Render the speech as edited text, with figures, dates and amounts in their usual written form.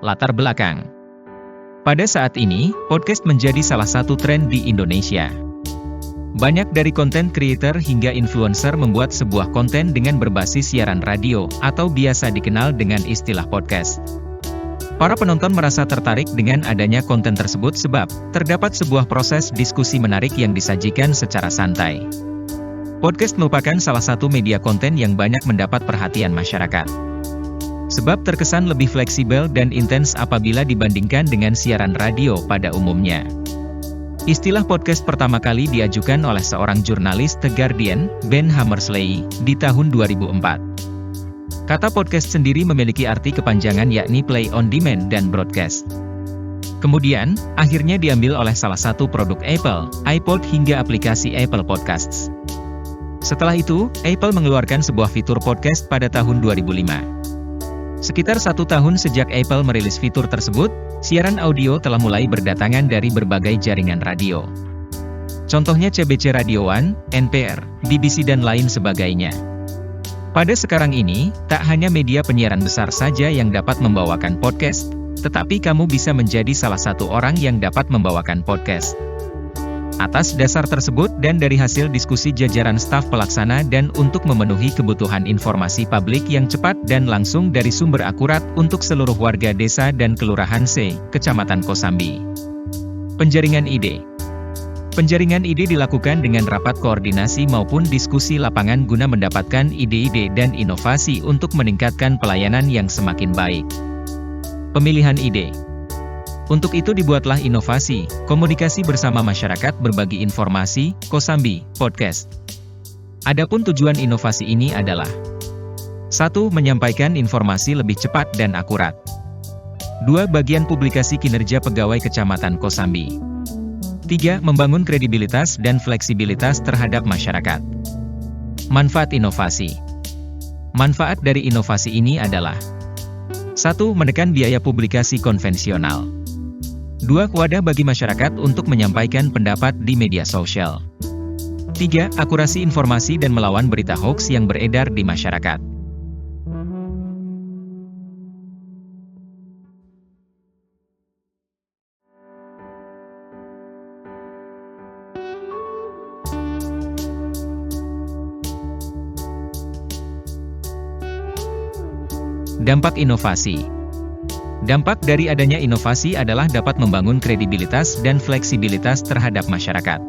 latar belakang. Pada saat ini, podcast menjadi salah satu tren di Indonesia. Banyak dari konten creator hingga influencer membuat sebuah konten dengan berbasis siaran radio, atau biasa dikenal dengan istilah podcast. Para penonton merasa tertarik dengan adanya konten tersebut sebab terdapat sebuah proses diskusi menarik yang disajikan secara santai. Podcast merupakan salah satu media konten yang banyak mendapat perhatian masyarakat. Sebab terkesan lebih fleksibel dan intens apabila dibandingkan dengan siaran radio pada umumnya. Istilah podcast pertama kali diajukan oleh seorang jurnalis The Guardian, Ben Hammersley, di tahun 2004. Kata podcast sendiri memiliki arti kepanjangan yakni play on demand dan broadcast. Kemudian, akhirnya diambil oleh salah satu produk Apple, iPod hingga aplikasi Apple Podcasts. Setelah itu, Apple mengeluarkan sebuah fitur podcast pada tahun 2005. Sekitar 1 tahun sejak Apple merilis fitur tersebut, siaran audio telah mulai berdatangan dari berbagai jaringan radio. Contohnya CBC Radio One, NPR, BBC dan lain sebagainya. Pada sekarang ini, tak hanya media penyiaran besar saja yang dapat membawakan podcast, tetapi kamu bisa menjadi salah satu orang yang dapat membawakan podcast. Atas dasar tersebut dan dari hasil diskusi jajaran staf pelaksana dan untuk memenuhi kebutuhan informasi publik yang cepat dan langsung dari sumber akurat untuk seluruh warga desa dan Kelurahan C, Kecamatan Kosambi. Penjaringan ide. Penjaringan ide dilakukan dengan rapat koordinasi maupun diskusi lapangan guna mendapatkan ide-ide dan inovasi untuk meningkatkan pelayanan yang semakin baik. Pemilihan ide. Untuk itu dibuatlah inovasi, komunikasi bersama masyarakat berbagi informasi, Kosambi, podcast. Adapun tujuan inovasi ini adalah 1. Menyampaikan informasi lebih cepat dan akurat. 2. Bagian publikasi kinerja pegawai Kecamatan Kosambi. 3. Membangun kredibilitas dan fleksibilitas terhadap masyarakat. Manfaat inovasi. Manfaat dari inovasi ini adalah 1. Menekan biaya publikasi konvensional. 2. Wadah bagi masyarakat untuk menyampaikan pendapat di media sosial. 3. Akurasi informasi dan melawan berita hoaks yang beredar di masyarakat. Dampak inovasi. Dampak dari adanya inovasi adalah dapat membangun kredibilitas dan fleksibilitas terhadap masyarakat.